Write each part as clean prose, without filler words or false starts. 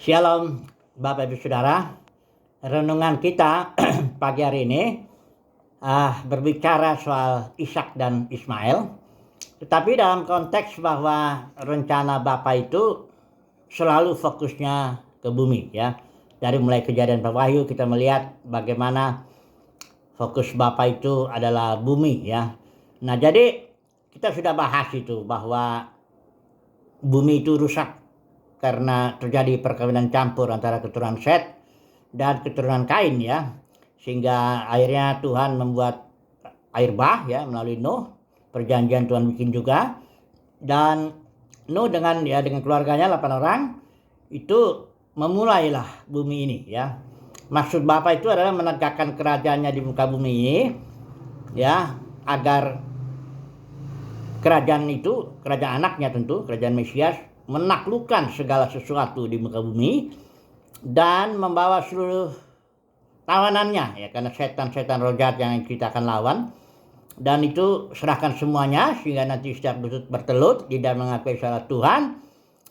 Shalom Bapak Ibu Saudara. Renungan kita pagi hari ini berbicara soal Ishak dan Ismail. Tetapi dalam konteks bahwa rencana Bapa itu selalu fokusnya ke bumi ya. Dari mulai Kejadian Wahyu kita melihat bagaimana fokus Bapa itu adalah bumi ya. Nah, jadi kita sudah bahas itu bahwa bumi itu rusak karena terjadi perkawinan campur antara keturunan Set dan keturunan Kain ya, sehingga akhirnya Tuhan membuat air bah ya melalui Nuh. Perjanjian Tuhan bikin juga, dan Nuh dengan keluarganya 8 orang itu memulailah bumi ini ya. Maksud Bapa itu adalah menegakkan kerajaannya di muka bumi ini ya, agar kerajaan itu, kerajaan anaknya tentu, kerajaan Mesias, menaklukkan segala sesuatu di muka bumi dan membawa seluruh tawanannya ya, karena setan-setan roh jahat yang kita akan lawan, dan itu serahkan semuanya sehingga nanti setiap lutut bertelut tidak mengakui salah Tuhan,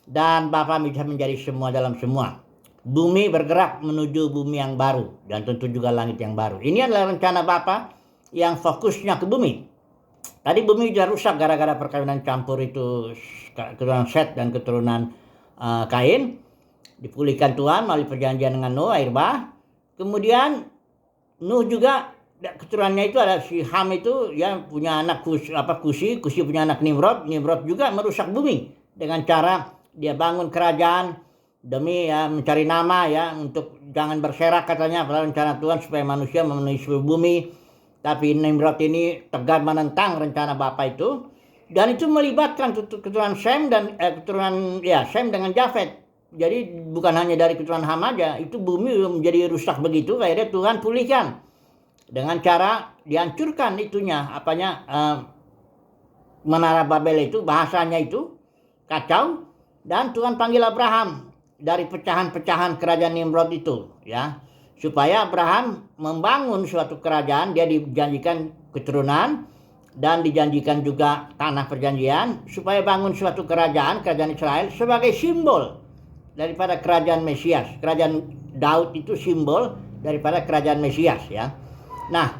dan Bapa bisa menjadi semua dalam semua. Bumi bergerak menuju bumi yang baru dan tentu juga langit yang baru. Ini adalah rencana Bapa yang fokusnya ke bumi. Tadi bumi sudah rusak gara-gara perkawinan campur itu keturunan Set dan keturunan Kain. Dipulihkan Tuhan melalui perjanjian dengan Nuh, air bah. Kemudian Nuh juga keturunannya itu ada si Ham itu ya, punya anak Kusi punya anak Nimrod juga merusak bumi dengan cara dia bangun kerajaan demi ya mencari nama ya, untuk jangan berserak katanya, padahal rencana Tuhan supaya manusia memenuhi seluruh bumi. Tapi Nimrod ini tegar menentang rencana Bapa itu, dan itu melibatkan keturunan Sem dan Sem dengan Jafet. Jadi bukan hanya dari keturunan Ham aja, itu bumi menjadi rusak begitu. Akhirnya Tuhan pulihkan dengan cara dihancurkan Menara Babel itu, bahasanya itu kacau, dan Tuhan panggil Abraham dari pecahan-pecahan kerajaan Nimrod itu ya, supaya Abraham membangun suatu kerajaan. Dia dijanjikan keturunan dan dijanjikan juga tanah perjanjian supaya bangun suatu kerajaan Israel sebagai simbol daripada kerajaan Mesias. Kerajaan Daud itu simbol daripada kerajaan Mesias ya. Nah,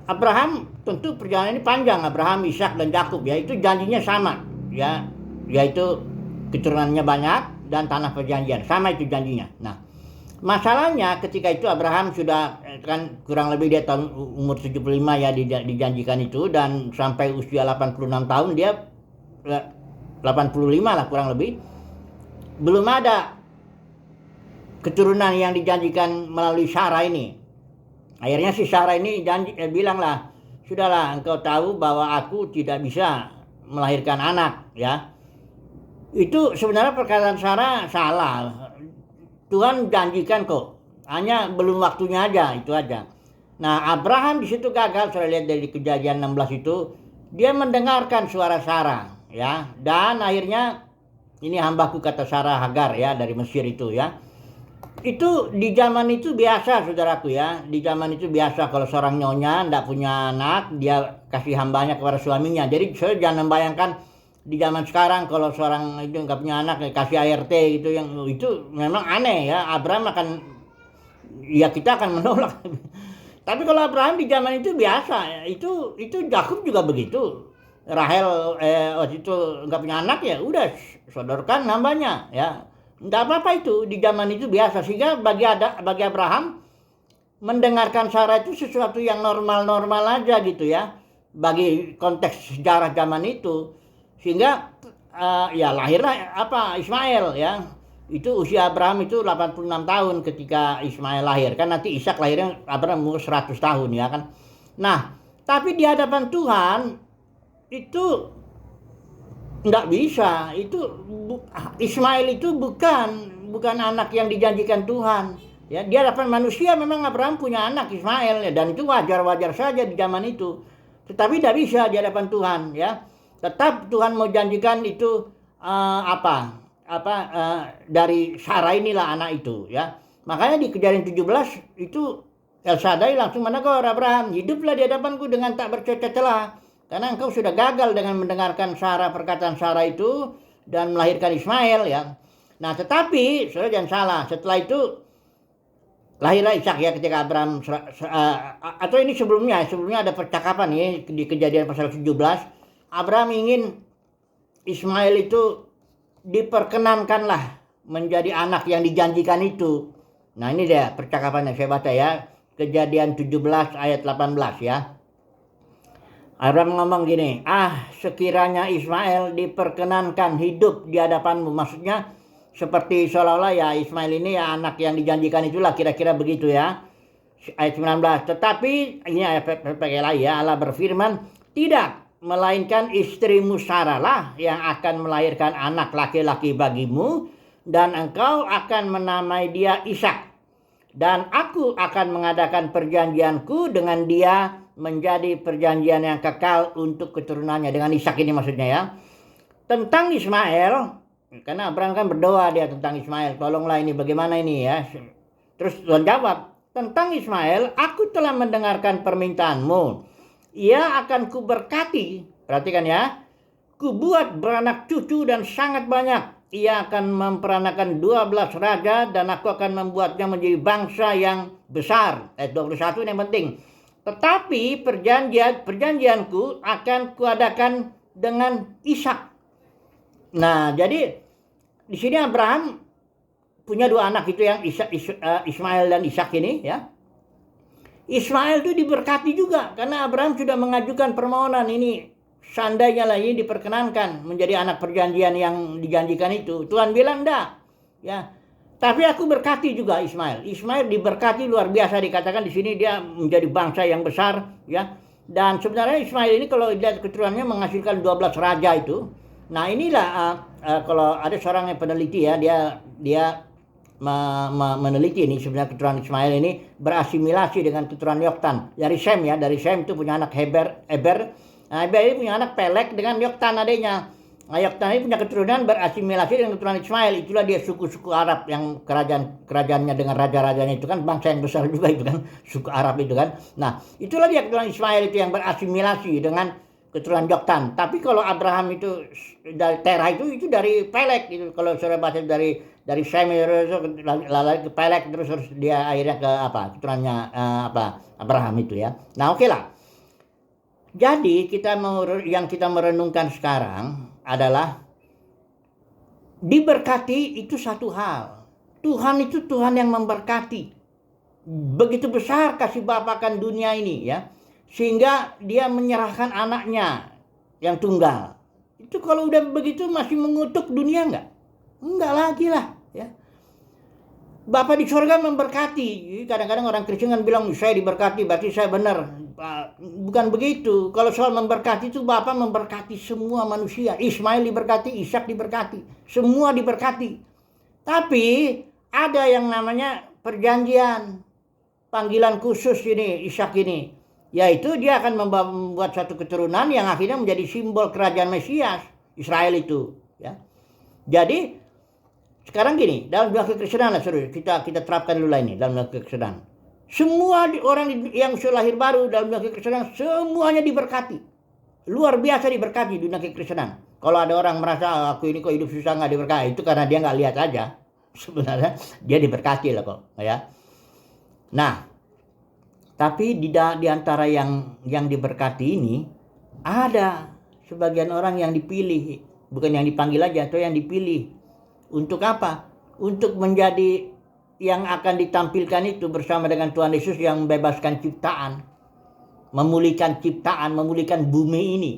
Abraham tentu perjalanan ini panjang, Abraham, Ishak dan Yakub ya, itu janjinya sama ya, yaitu keturunannya banyak dan tanah perjanjian, sama itu janjinya. Nah, masalahnya ketika itu Abraham sudah kan kurang lebih dia tahun umur 75 ya dijanjikan itu, dan sampai usia 86 tahun dia 85 lah kurang lebih, belum ada keturunan yang dijanjikan melalui Sarah ini. Akhirnya si Sarah ini bilanglah, sudahlah, engkau tahu bahwa aku tidak bisa melahirkan anak ya. Itu sebenarnya perkataan Sarah salah. Tuhan janjikan kok, hanya belum waktunya aja, itu aja. Nah, Abraham di situ gagal. Saya lihat dari Kejadian 16 itu, dia mendengarkan suara Sarah ya, dan akhirnya ini hambaku, kata Sarah, Hagar ya, dari Mesir itu ya. Itu di zaman itu biasa, saudaraku ya. Di zaman itu biasa kalau seorang nyonya ndak punya anak, dia kasih hambanya kepada suaminya. Jadi saya jangan membayangkan di zaman sekarang kalau seorang itu nggak punya anak kasih ART gitu, yang itu memang aneh ya. Abraham kita akan menolak. Tapi kalau Abraham di zaman itu biasa, itu Yakub juga begitu. Rahel waktu itu nggak punya anak, ya udah sodorkan hambanya ya. Nggak apa-apa, itu di zaman itu biasa. Sehingga bagi Abraham mendengarkan Sarah itu sesuatu yang normal-normal aja gitu ya, bagi konteks sejarah zaman itu. Sehingga ya lahirlah Ismail ya. Itu usia Abraham itu 86 tahun ketika Ismail lahir. Kan nanti Ishak lahirnya Abraham umur 100 tahun ya kan. Nah, tapi di hadapan Tuhan itu enggak bisa. Ismail itu bukan anak yang dijanjikan Tuhan. Ya, di hadapan manusia memang Abraham punya anak Ismail ya, dan itu wajar-wajar saja di zaman itu. Tetapi tidak bisa di hadapan Tuhan ya. Tetap Tuhan mau janjikan itu dari Sarah inilah anak itu ya. Makanya di Kejadian 17 itu El Shaddai langsung menegur Abraham, hiduplah di hadapanku dengan tak bercacat celah, karena engkau sudah gagal dengan mendengarkan perkataan Sarah itu dan melahirkan Ismail ya. Nah, tetapi saudara jangan salah, setelah itu lahirlah Ishak ya ketika Abraham atau ini sebelumnya ada percakapan ya di Kejadian pasal 17. Abraham ingin Ismail itu diperkenankanlah menjadi anak yang dijanjikan itu. Nah, ini dia percakapannya, saya baca ya. Kejadian 17 ayat 18 ya. Abraham ngomong gini, sekiranya Ismail diperkenankan hidup di hadapanmu. Maksudnya seperti seolah-olah ya Ismail ini ya anak yang dijanjikan itulah, kira-kira begitu ya. Ayat 19, tetapi ini ayat pakai lagi ya, Allah berfirman, tidak, melainkan istrimu Sarah lah yang akan melahirkan anak laki-laki bagimu, dan engkau akan menamai dia Ishak. Dan aku akan mengadakan perjanjianku dengan dia menjadi perjanjian yang kekal untuk keturunannya. Dengan Ishak ini maksudnya ya. Tentang Ismail, karena Abraham kan berdoa dia tentang Ismail, tolonglah ini bagaimana ini ya. Terus Tuhan jawab, tentang Ismail, aku telah mendengarkan permintaanmu. Ia akan kuberkati, perhatikan ya, kubuat beranak cucu dan sangat banyak. Ia akan memperanakan 12 raja dan aku akan membuatnya menjadi bangsa yang besar. Ayat 21 ini yang penting. Tetapi perjanjianku akan kuadakan dengan Ishak. Nah, jadi di sini Abraham punya dua anak itu yang Ismail dan Ishak ini ya. Ismail itu diberkati juga karena Abraham sudah mengajukan permohonan ini. Seandainya lah ini diperkenankan menjadi anak perjanjian yang dijanjikan itu. Tuhan bilang enggak. Ya. Tapi aku berkati juga Ismail. Ismail diberkati luar biasa, dikatakan di sini dia menjadi bangsa yang besar ya. Dan sebenarnya Ismail ini kalau lihat keturunannya menghasilkan 12 raja itu. Nah, inilah kalau ada seorang yang peneliti ya, dia meneliti ini sebenarnya keturunan Ismail ini berasimilasi dengan keturunan Yoktan dari Sem ya. Dari Sem itu punya anak Eber. Nah, Eber ini punya anak Pelek dengan Yoktan adanya. Nah, Yoktan ini punya keturunan berasimilasi dengan keturunan Ismail. Itulah dia suku-suku Arab yang kerajaannya dengan raja-rajanya itu kan bangsa yang besar juga itu kan, suku Arab itu kan. Nah, itulah dia keturunan Ismail itu yang berasimilasi dengan keturunan Yoktan. Tapi kalau Abraham itu dari Terah itu dari Pelek itu. Kalau saudara baca dari Sem lalu ke Pelek terus dia akhirnya ke keturunannya Abraham itu ya. Nah, oke lah. Jadi yang kita merenungkan sekarang adalah diberkati itu satu hal. Tuhan itu Tuhan yang memberkati. Begitu besar kasih Bapa akan dunia ini ya. Sehingga dia menyerahkan anaknya yang tunggal. Itu kalau udah begitu masih mengutuk dunia enggak? Enggak lagi lah ya. Bapa di surga memberkati. Kadang-kadang orang Kristen kan bilang saya diberkati berarti saya benar. Bukan begitu. Kalau soal memberkati itu Bapa memberkati semua manusia. Ismail diberkati, Ishak diberkati, semua diberkati. Tapi ada yang namanya perjanjian, panggilan khusus ini Ishak ini, yaitu dia akan membuat satu keturunan yang akhirnya menjadi simbol kerajaan Mesias Israel itu ya. Jadi sekarang gini, dalam dunia kekristenan lah kita terapkan dulu lah ini dalam dunia kekristenan. Semua orang yang sudah lahir baru dalam dunia kekristenan semuanya diberkati. Luar biasa diberkati di dunia kekristenan. Kalau ada orang merasa aku ini kok hidup susah nggak diberkati, itu karena dia nggak lihat aja. Sebenarnya dia diberkati lah kok ya. Nah, tapi di antara yang diberkati ini ada sebagian orang yang dipilih, bukan yang dipanggil aja, atau yang dipilih. Untuk apa? Untuk menjadi yang akan ditampilkan itu bersama dengan Tuhan Yesus yang membebaskan ciptaan, memulihkan ciptaan, memulihkan bumi ini.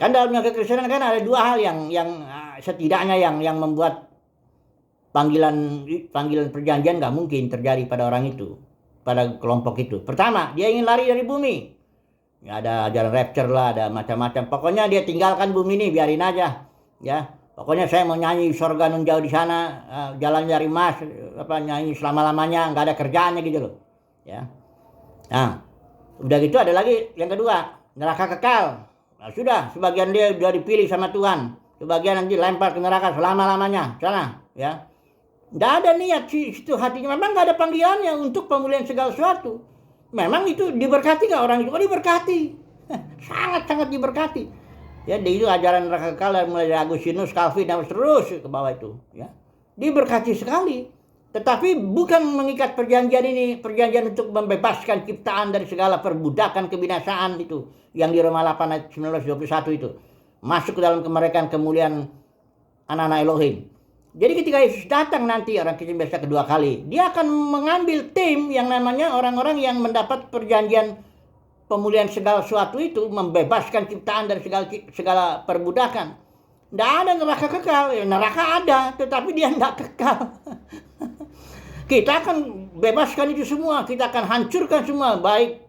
Kan dalam kekristenan kan ada dua hal yang setidaknya yang membuat panggilan perjanjian nggak mungkin terjadi pada orang itu, pada kelompok itu. Pertama, dia ingin lari dari bumi. Ya, ada ajaran rapture lah, ada macam-macam. Pokoknya dia tinggalkan bumi ini, biarin aja. Ya, pokoknya saya mau nyanyi sorga nun jauh di sana, jalan dari emas, nyanyi selama-lamanya, nggak ada kerjaannya gitu loh. Ya. Nah, udah gitu ada lagi yang kedua, neraka kekal. Nah, sudah, sebagian dia udah dipilih sama Tuhan, sebagian nanti lempar ke neraka selama-lamanya, sana, ya. Nggak ada niat situ hatinya, memang nggak ada panggilannya untuk pemulihan segala sesuatu. Memang itu diberkati nggak orang itu? Oh, diberkati, sangat-sangat diberkati. Ya, itu ajaran neraka kekal mulai dari Agustinus, Calvin dan terus ke bawah itu. Ya, diberkati sekali. Tetapi bukan mengikat perjanjian ini, perjanjian untuk membebaskan ciptaan dari segala perbudakan kebinasaan itu, yang di Roma 8 ayat 19-21 itu. Masuk ke dalam kemerdekaan kemuliaan anak-anak Elohim. Jadi ketika Yesus datang nanti, orang Kristen biasa kedua kali, dia akan mengambil tim yang namanya orang-orang yang mendapat perjanjian pemulihan segala sesuatu itu, membebaskan ciptaan dari segala perbudakan. Tidak ada neraka kekal, ya, neraka ada, tetapi dia tidak kekal. Kita akan bebaskan itu semua, kita akan hancurkan semua, baik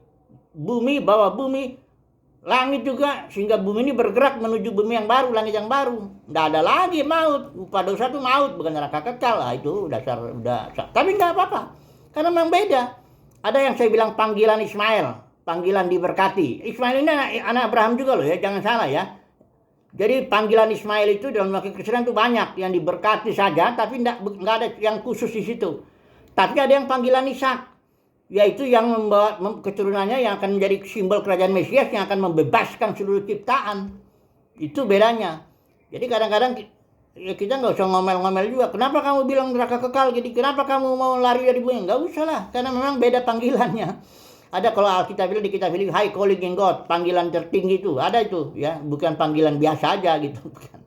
bumi, bawah bumi, langit juga, sehingga bumi ini bergerak menuju bumi yang baru, langit yang baru. Tidak ada lagi maut, upah dosa itu maut, bukan neraka kekal lah, itu dasar udah. Tapi tidak apa-apa, karena memang beda. Ada yang saya bilang panggilan Ismail, panggilan diberkati. Ismail ini anak Abraham juga loh ya, jangan salah ya. Jadi panggilan Ismail itu dalam Kristen itu banyak yang diberkati saja, tapi nggak ada yang khusus di situ. Tapi ada yang panggilan Ishak, yaitu yang membawa keturunannya yang akan menjadi simbol kerajaan Mesias yang akan membebaskan seluruh ciptaan. Itu bedanya. Jadi kadang-kadang ya kita nggak usah ngomel-ngomel juga. Kenapa kamu bilang neraka kekal? Jadi kenapa kamu mau lari dari bumi? Nggak usah lah, karena memang beda panggilannya. Ada kalau Alkitab bilang di kitab ini high calling in God, panggilan tertinggi itu, ada itu ya, bukan panggilan biasa aja gitu, bukan.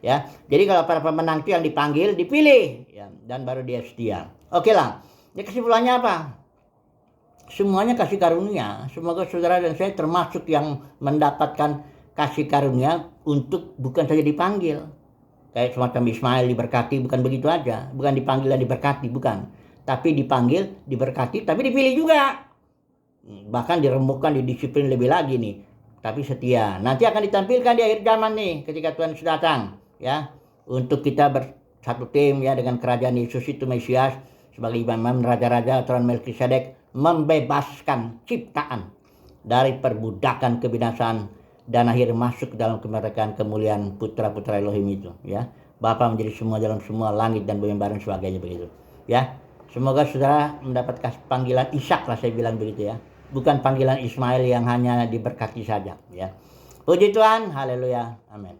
Ya. Jadi kalau para pemenang itu yang dipanggil, dipilih ya, dan baru dia setia. Oke lah. Ya kesimpulannya apa? Semuanya kasih karunia. Semoga saudara dan saya termasuk yang mendapatkan kasih karunia untuk bukan saja dipanggil. Kayak semacam Ismail diberkati, bukan begitu aja. Bukan dipanggil dan diberkati, bukan. Tapi dipanggil, diberkati, tapi dipilih juga. Bahkan diremukkan, didisiplin lebih lagi nih. Tapi setia. Nanti akan ditampilkan di akhir zaman nih, ketika Tuhan sudah datang. Ya, untuk kita bersatu tim ya dengan kerajaan Yesus itu Mesias. Sebagai imam raja-raja aturan Melkisedek, membebaskan ciptaan dari perbudakan kebinasaan dan akhir masuk dalam kemerdekaan kemuliaan putra-putra Elohim itu ya. Bapa menjadi semua dalam semua, langit dan bumi bareng sebagainya begitu ya. Semoga saudara mendapat panggilan Ishak lah, saya bilang begitu ya, bukan panggilan Ismail yang hanya diberkati saja ya. Puji Tuhan, haleluya, amin.